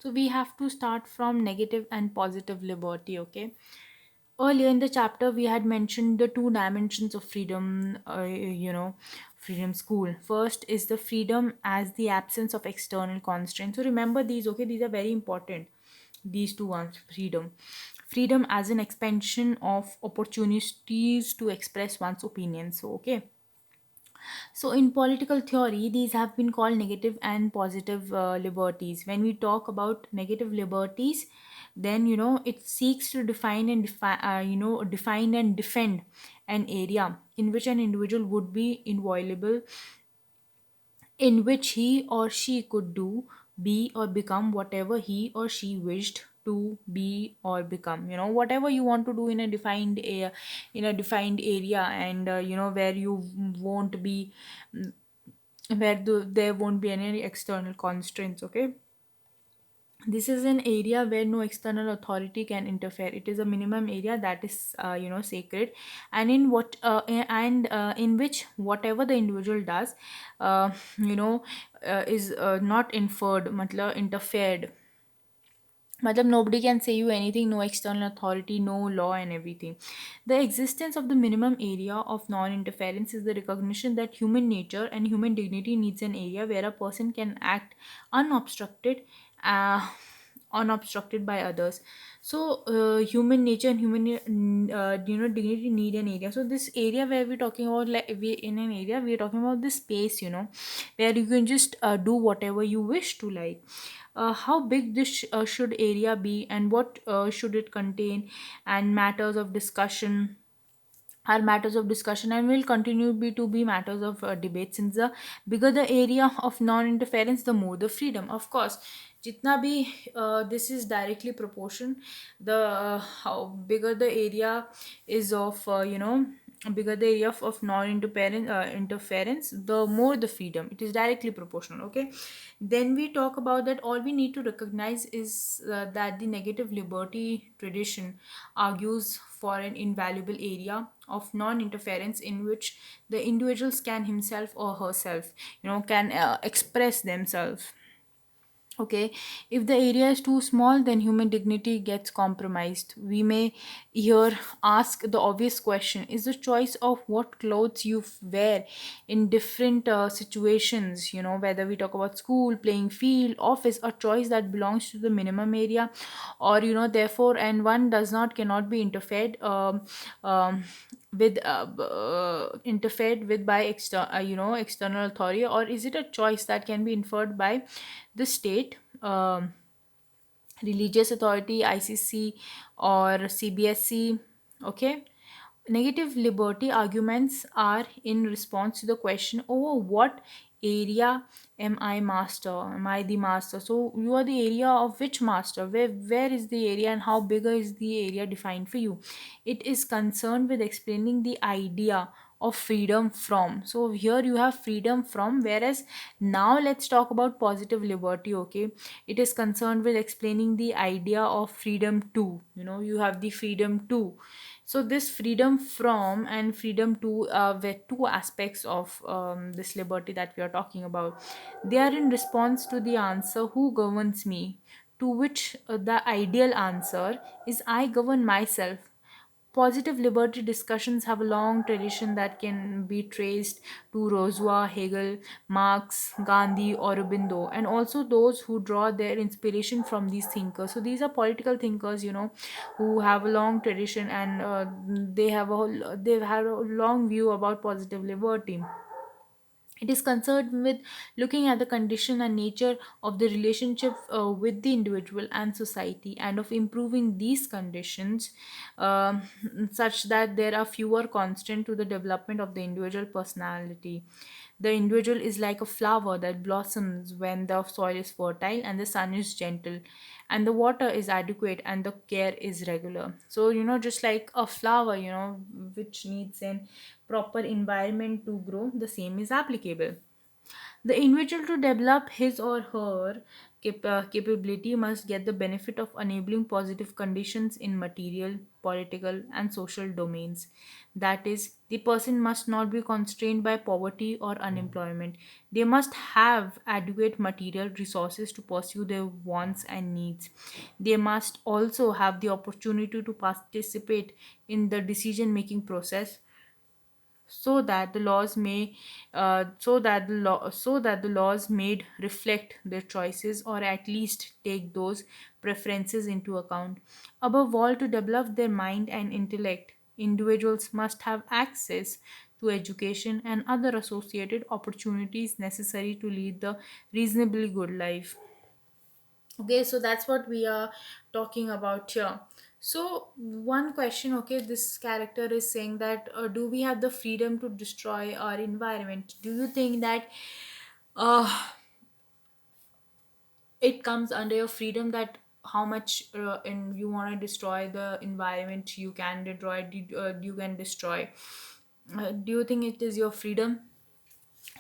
So we have to start from negative and positive liberty. Okay, earlier in the chapter we had mentioned the two dimensions of freedom, freedom school. First is the freedom as the absence of external constraints. So remember these, okay, these are very important, these two ones. Freedom as an expansion of opportunities to express one's opinion. So okay, so, in political theory, these have been called negative and positive liberties. When we talk about negative liberties, then it seeks to define and defend an area in which an individual would be inviolable, in which he or she could do, be, or become whatever he or she wished to be or become. Whatever you want to do in a defined area, and where you won't be, there won't be any external constraints. Okay, this is an area where no external authority can interfere. It is a minimum area that is sacred, and in which whatever the individual does uh, you know is not inferred, matlab interfered. Matlab nobody can say you anything, no external authority, no law and everything. The existence of the minimum area of non-interference is the recognition that human nature and human dignity needs an area where a person can act unobstructed, uh, unobstructed by others. So human nature and dignity need an area. So this area where we're talking about, like we in an area we're talking about this space, where you can just do whatever you wish to, like how big this should area be, and what should it contain, and matters of discussion are matters of discussion, and will continue to be matters of debate, since the bigger the area of non-interference, the more the freedom. Of course, jitna bhi this is directly proportion, the how bigger the area is of bigger the area of non-interference, the more the freedom. It is directly proportional. Okay, then we talk about that all we need to recognize is that the negative liberty tradition argues for an invaluable area of non-interference in which the individuals can himself or herself can express themselves. Okay, if the area is too small, then human dignity gets compromised. We may here ask the obvious question: is the choice of what clothes you wear in different situations, whether we talk about school, playing field, office, a choice that belongs to the minimum area, or therefore, and one does not cannot be interfered with by external authority, or is it a choice that can be inferred by the state, religious authority, ICC, or CBSC? Okay, negative liberty arguments are in response to the question over what area am I master? Am I the master? So you are the area of which master? Where is the area, and how bigger is the area defined for you? It is concerned with explaining the idea of freedom from. So here you have freedom from, whereas now let's talk about positive liberty. Okay, it is concerned with explaining the idea of freedom to. You have the freedom to. So this freedom from and freedom to were two aspects of this liberty that we are talking about. They are in response to the answer, who governs me, to which the ideal answer is, I govern myself. Positive liberty discussions have a long tradition that can be traced to Rousseau, Hegel, Marx, Gandhi, or Aurobindo, and also those who draw their inspiration from these thinkers. So these are political thinkers, who have a long tradition, and they've had a long view about positive liberty. It is concerned with looking at the condition and nature of the relationship with the individual and society, and of improving these conditions um, such that there are fewer constraints to the development of the individual personality. The individual is like a flower that blossoms when the soil is fertile and the sun is gentle and the water is adequate and the care is regular. So, just like a flower, which needs an proper environment to grow, the same is applicable. The individual to develop his or her capability must get the benefit of enabling positive conditions in material, political, and social domains. That is, the person must not be constrained by poverty or unemployment. They must have adequate material resources to pursue their wants and needs. They must also have the opportunity to participate in the decision making process, so that the laws may so that the laws made reflect their choices, or at least take those preferences into account. Above all, to develop their mind and intellect, individuals must have access to education and other associated opportunities necessary to lead the reasonably good life. Okay, so that's what we are talking about here. So one question, okay, this character is saying that, do we have the freedom to destroy our environment? Do you think that uh, it comes under your freedom, that how much in you want to destroy the environment you can destroy, you can destroy? Do you think it is your freedom?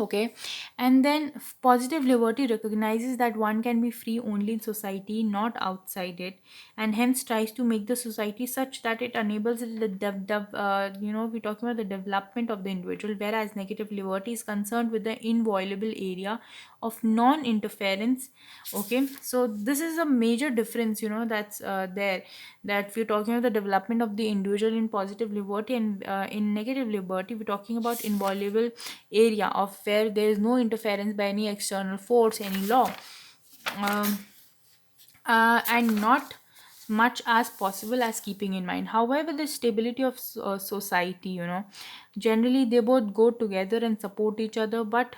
Okay, and then positive liberty recognizes that one can be free only in society, not outside it, and hence tries to make the society such that it enables we're talking about the development of the individual, whereas negative liberty is concerned with the inviolable area of non-interference. Okay, so this is a major difference, that's there, that we're talking about the development of the individual in positive liberty, and in negative liberty we're talking about inviolable area of where there is no interference by any external force, any law, um, and not much as possible as keeping in mind. However, the stability of society, generally they both go together and support each other, but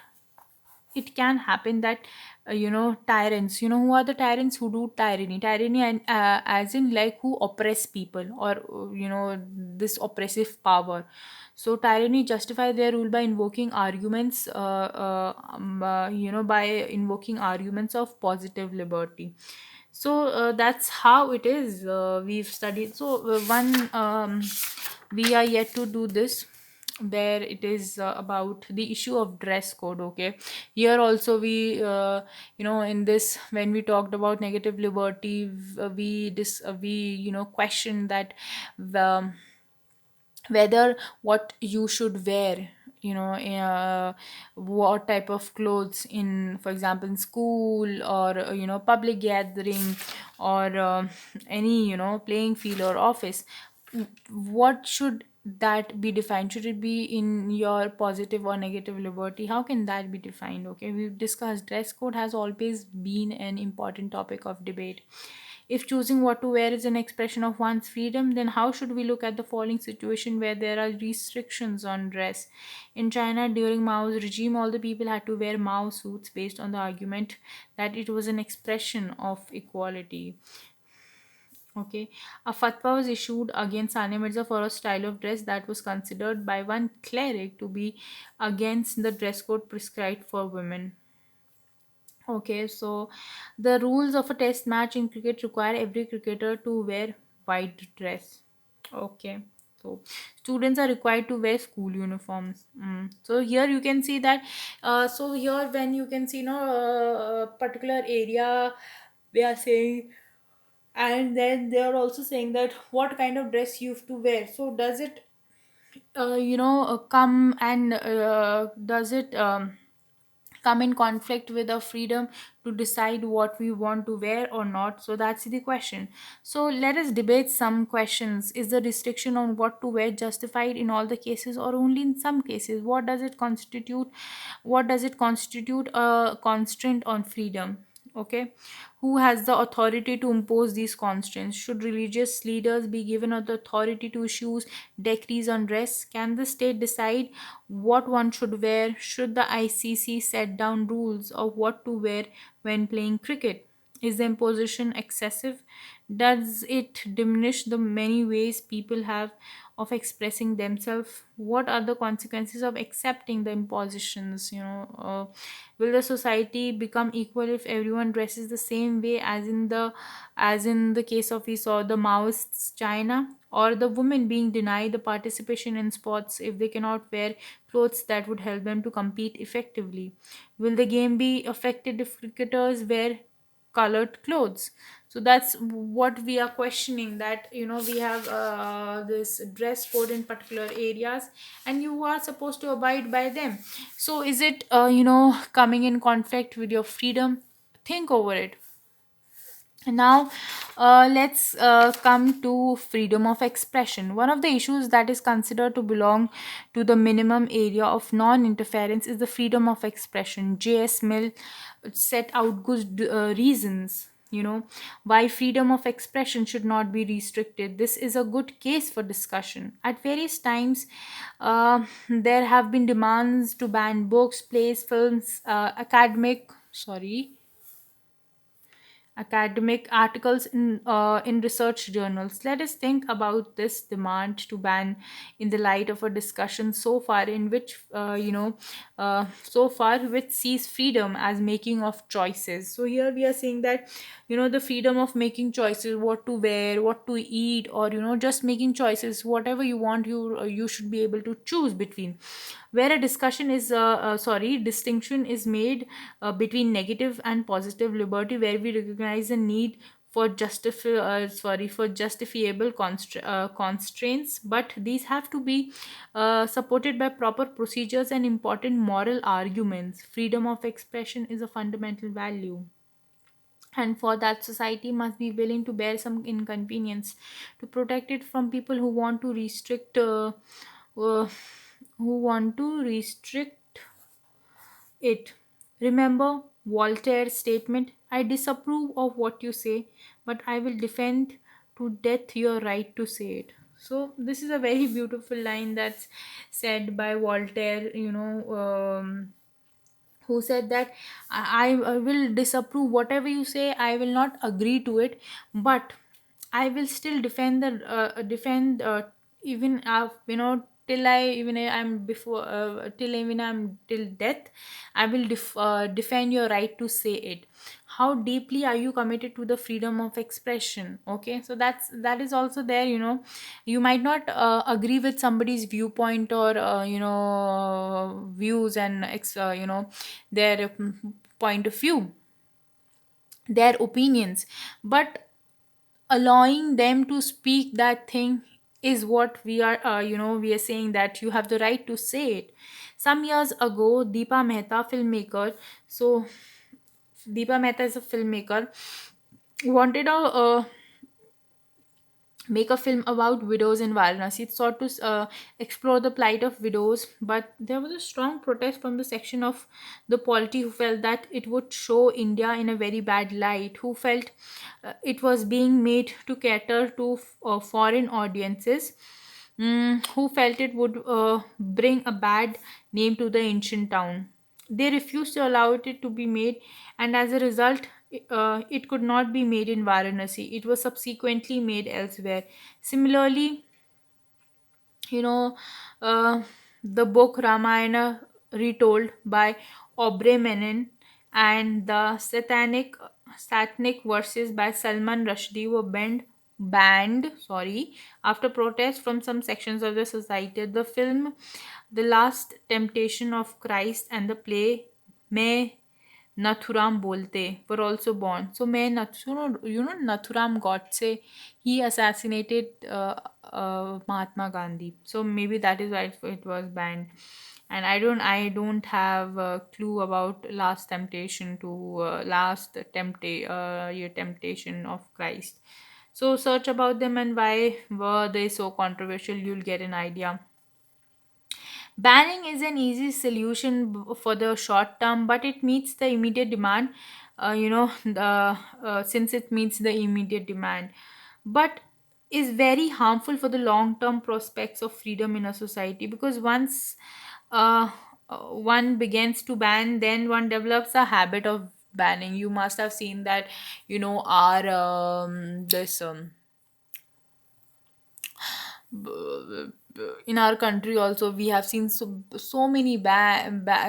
it can happen that tyrants, who are the tyrants who do tyranny, and as in like who oppress people, or this oppressive power. So tyranny justify their rule by invoking arguments, by invoking arguments of positive liberty. So that's how it is. We've studied, so one we are yet to do this, where it is about the issue of dress code. Okay, here also we in this, when we talked about negative liberty, we questioned that the whether what you should wear, what type of clothes in, for example, in school, or public gathering, or any playing field or office, what should that be defined? Should it be in your positive or negative liberty? How can that be defined? Okay, we've discussed dress code has always been an important topic of debate. If choosing what to wear is an expression of one's freedom, then how should we look at the following situation where there are restrictions on dress? In China, during Mao's regime, all the people had to wear Mao suits based on the argument that it was an expression of equality. Okay, a fatwa was issued against Sania Mirza for a style of dress that was considered by one cleric to be against the dress code prescribed for women. Okay, so the rules of a test match in cricket require every cricketer to wear white dress. Okay, so students are required to wear school uniforms. So here you can see that. So here when you can see, particular area, they are saying, and then they are also saying that what kind of dress you have to wear. So does it come and does it come in conflict with our freedom to decide what we want to wear or not? So that's the question. So let us debate some questions. Is the restriction on what to wear justified in all the cases, or only in some cases? What does it constitute a constraint on freedom? Okay, who has the authority to impose these constraints? Should religious leaders be given the authority to issue decrees on dress? Can the state decide what one should wear? Should the ICC set down rules of what to wear when playing cricket? Is the imposition excessive? Does it diminish the many ways people have of expressing themselves? What are the consequences of accepting the impositions? Will the society become equal if everyone dresses the same way, as in the case of we saw the Maoists China? Or the women being denied the participation in sports if they cannot wear clothes that would help them to compete effectively? Will the game be affected if cricketers wear colored clothes? So that's what we are questioning, that we have this dress code in particular areas, and you are supposed to abide by them. So is it coming in conflict with your freedom? Think over it. Now, let's come to freedom of expression. One of the issues that is considered to belong to the minimum area of non interference is the freedom of expression. J.S. Mill set out good reasons. Why freedom of expression should not be restricted. This is a good case for discussion. At various times, there have been demands to ban books, plays, films, academic articles in research journals. Let us think about this demand to ban in the light of a discussion so far which sees freedom as making of choices. So here we are saying that the freedom of making choices, what to wear, what to eat, or just making choices, whatever you want, you should be able to choose between. Where a distinction is made between negative and positive liberty, where we recognize a need for justifiable constraints, but these have to be supported by proper procedures and important moral arguments. Freedom of expression is a fundamental value, and for that, society must be willing to bear some inconvenience to protect it from people uh, who want to restrict it. Remember Voltaire's statement, I disapprove of what you say, but I will defend to death your right to say it. So, this is a very beautiful line that's said by Voltaire, who said that I will disapprove whatever you say, I will not agree to it, but I will still defend even till I'm before till even I'm till death. I will defend your right to say it. How deeply are you committed to the freedom of expression? Okay, so that is also there. You might not agree with somebody's viewpoint or views and their point of view, their opinions, but allowing them to speak that thing is what we are saying, that you have the right to say it. Some years ago, so Deepa Mehta is a filmmaker, wanted a make a film about widows in Varanasi. It sought to explore the plight of widows, but there was a strong protest from the section of the polity who felt that it would show India in a very bad light, who felt it was being made to cater to foreign audiences, who felt it would bring a bad name to the ancient town. They refused to allow it to be made, and as a result, it could not be made in Varanasi. It was subsequently made elsewhere. Similarly, you know, uh, the book Ramayana retold by Aubrey Menon and the satanic verses by Salman Rushdie were banned after protest from some sections of the society. The film The Last Temptation of Christ and the play May Nathuram Bolte were also born. So may Nathuram Godse, he assassinated Mahatma Gandhi. So maybe that is why it was banned. And I don't have a clue about Last Temptation of Christ. So search about them and why were they so controversial. You'll get an idea. Banning is an easy solution for the short term, but it meets the immediate demand. Since it meets the immediate demand, but is very harmful for the long term prospects of freedom in a society, because once uh, one begins to ban, then one develops a habit of banning. You must have seen that, our this in our country also we have seen so many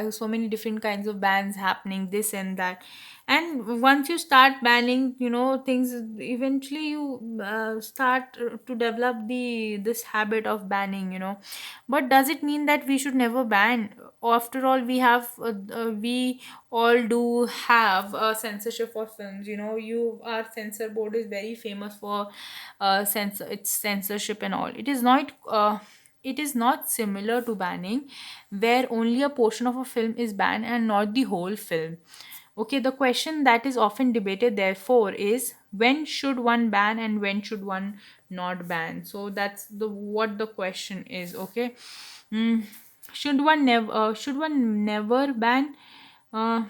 so many different kinds of bans happening, this and that. And once you start banning, things, eventually you start to develop the this habit of banning. But does it mean that we should never ban? After all, we all do have censorship for films. Our censor board is very famous for censor its censorship and all. It is not similar to banning, where only a portion of a film is banned and not the whole film. Okay, the question that is often debated therefore is, when should one ban and when should one not ban? So that's the what the question is. Okay. Mm, should one never ban? Uh,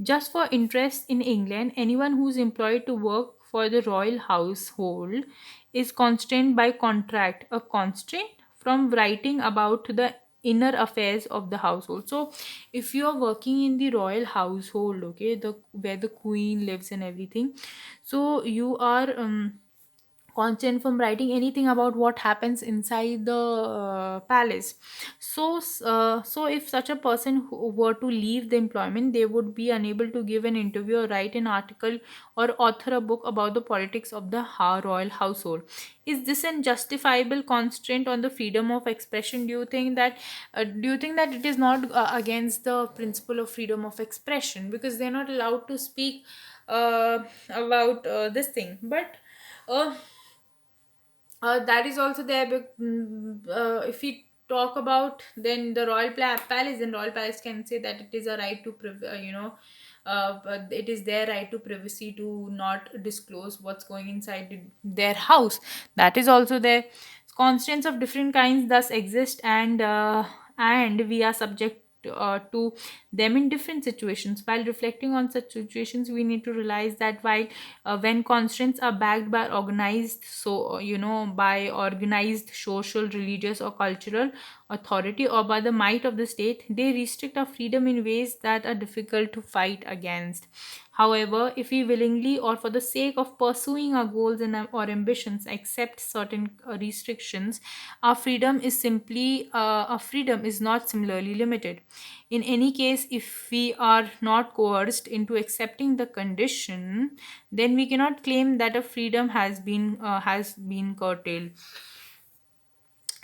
just for interest, in England, anyone who is employed to work for the royal household is constrained by contract, a constraint from writing about the inner affairs of the household. So, if you are working in the royal household, okay, the where the queen lives and everything, so you are constant from writing anything about what happens inside the palace. So if such a person who were to leave the employment, they would be unable to give an interview or write an article or author a book about the politics of the royal household. Is this an justifiable constraint on the freedom of expression? Do you think that it is not against the principle of freedom of expression, because they're not allowed to speak about this thing? But uh, that is also there. If we talk about then the palace, then royal palace can say that it is a right to but it is their right to privacy to not disclose what's going inside their house. That is also there. Constraints of different kinds thus exist, and we are subject to them in different situations. While reflecting on such situations, we need to realize that while when constraints are backed by by organized social, religious, or cultural authority, or by the might of the state, they restrict our freedom in ways that are difficult to fight against. However, if we willingly or for the sake of pursuing our goals and or ambitions accept certain restrictions, our freedom is not similarly limited. In any case, if we are not coerced into accepting the condition, then we cannot claim that a freedom has been curtailed.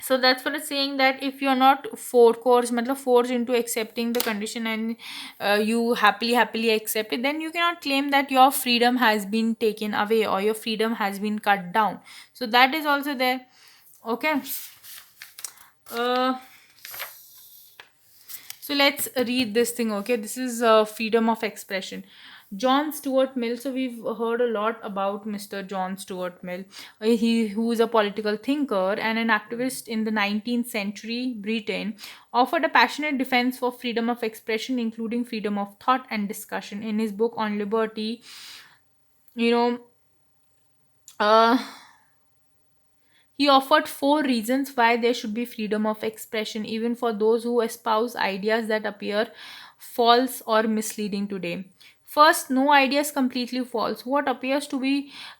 So that's for the saying that if you're not forced into accepting the condition, and you happily accept it, then you cannot claim that your freedom has been taken away or your freedom has been cut down. So that is also there. Okay. uh So let's read this thing, okay? This is freedom of expression. John Stuart Mill. So we've heard a lot about Mr. John Stuart Mill. He who is a political thinker and an activist in the 19th century Britain, offered a passionate defense for freedom of expression, including freedom of thought and discussion. In his book on liberty, you know, uh, he offered four reasons why there should be freedom of expression, even for those who espouse ideas that appear false or misleading today. First, no idea is completely false. What appears to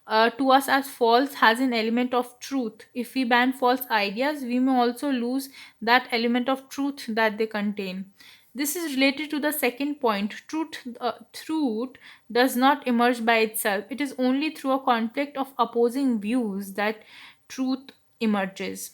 us as false has an element of truth. If we ban false ideas, we may also lose that element of truth that they contain. This is related to the second point. Truth does not emerge by itself. It is only through a conflict of opposing views that truth emerges.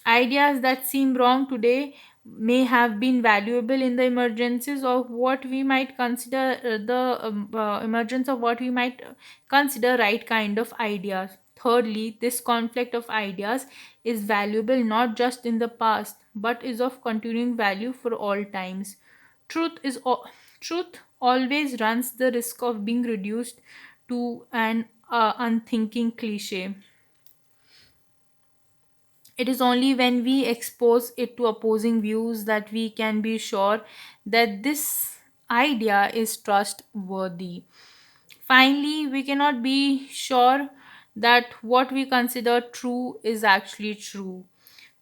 Ideas that seem wrong today may have been valuable in the emergences of what we might consider the emergence of what we might consider right kind of ideas. Thirdly, this conflict of ideas is valuable not just in the past but is of continuing value for all times. Truth always runs the risk of being reduced to an unthinking cliche. It is only when we expose it to opposing views that we can be sure that this idea is trustworthy. Finally, we cannot be sure that what we consider true is actually true.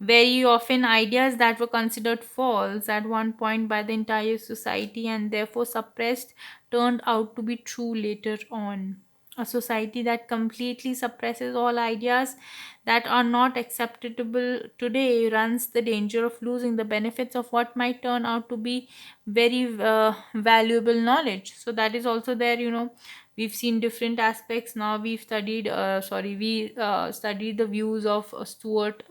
Very often, ideas that were considered false at one point by the entire society and therefore suppressed turned out to be true later on. A society that completely suppresses all ideas that are not acceptable today runs the danger of losing the benefits of what might turn out to be very valuable knowledge. So that is also there, we've seen different aspects. Now we've studied we studied the views of Stuart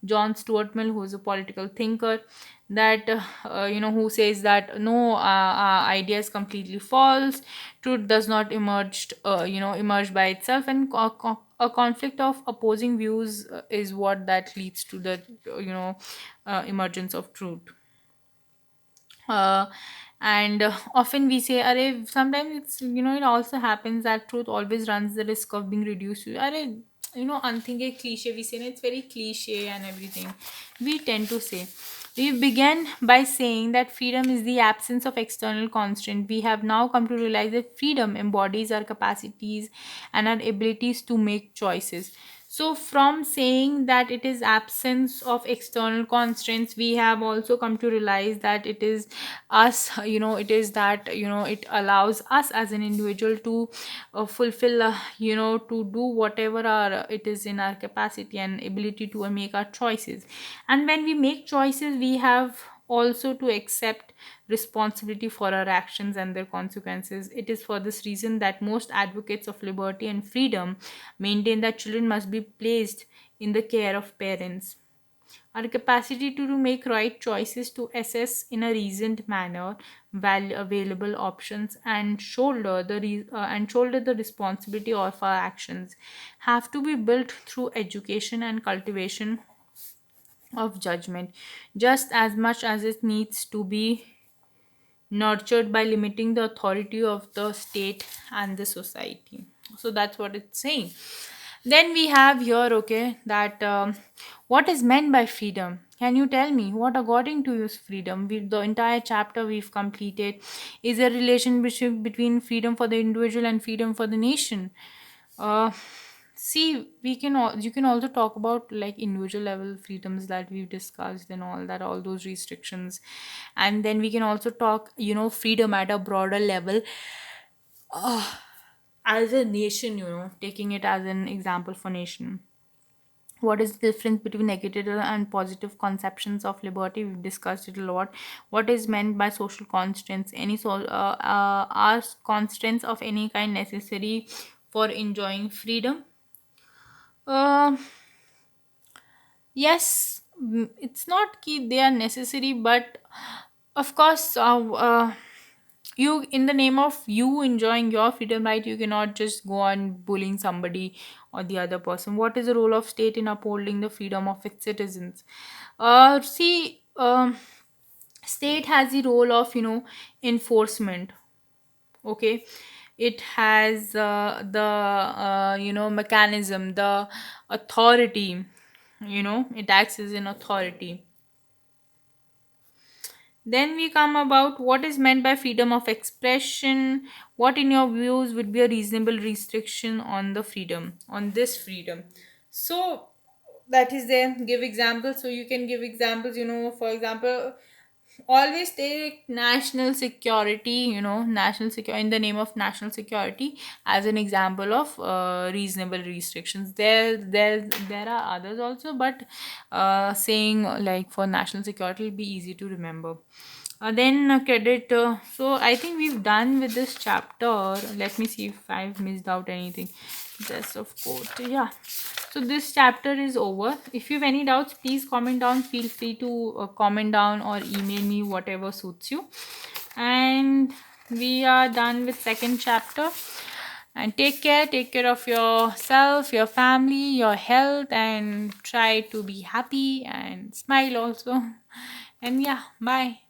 John Stuart Mill, who is a political thinker, that who says that no idea is completely false, truth does not emerge by itself, and a conflict of opposing views is what that leads to the emergence of truth. uh, and often we say array, sometimes it's, it also happens that truth always runs the risk of being reduced to array, unthinking cliche. We say, it's very cliche and everything. We tend to say, we began by saying that freedom is the absence of external constraint. We have now come to realize that freedom embodies our capacities and our abilities to make choices. So, from saying that it is absence of external constraints, we have also come to realize that it is us, it is that, it allows us as an individual to fulfill, to do whatever it is in our capacity and ability to make our choices. And when we make choices, we have also to accept responsibility for our actions and their consequences. It is for this reason that most advocates of liberty and freedom maintain that children must be placed in the care of parents. Our capacity to make right choices, to assess in a reasoned manner available options, and shoulder the responsibility of our actions, have to be built through education and cultivation of judgment, just as much as it needs to be nurtured by limiting the authority of the state and the society. So that's what it's saying. Then we have here, okay, that what is meant by freedom. Can you tell me what, according to you, is freedom? The entire chapter we've completed is a relationship between freedom for the individual and freedom for the nation. uh, See, you can also talk about like individual level freedoms that we've discussed and all that, all those restrictions. And then we can also talk, freedom at a broader level, as a nation, taking it as an example for nation. What is the difference between negative and positive conceptions of liberty? We've discussed it a lot. What is meant by social constraints? Are constraints of any kind necessary for enjoying freedom? uh, yes, it's not key they are necessary, but of course, you, in the name of you enjoying your freedom, right, you cannot just go on bullying somebody or the other person. What is the role of state in upholding the freedom of its citizens? See, state has the role of, enforcement. Okay, it has the mechanism, the authority, it acts as an authority. Then we come about what is meant by freedom of expression. What, in your views, would be a reasonable restriction on the freedom, on this freedom? So that is there. Give examples. So you can give examples. For example, always take national security. National security, in the name of national security, as an example of reasonable restrictions. There are others also, but saying like for national security will be easy to remember. Then credit. So I think we've done with this chapter. Let me see if I've missed out anything. Just of course, yeah. So this chapter is over. If you have any doubts, please comment down. Feel free to comment down or email me, whatever suits you. And we are done with second chapter. And take care. Take care of yourself, your family, your health, and try to be happy and smile also. And yeah, bye.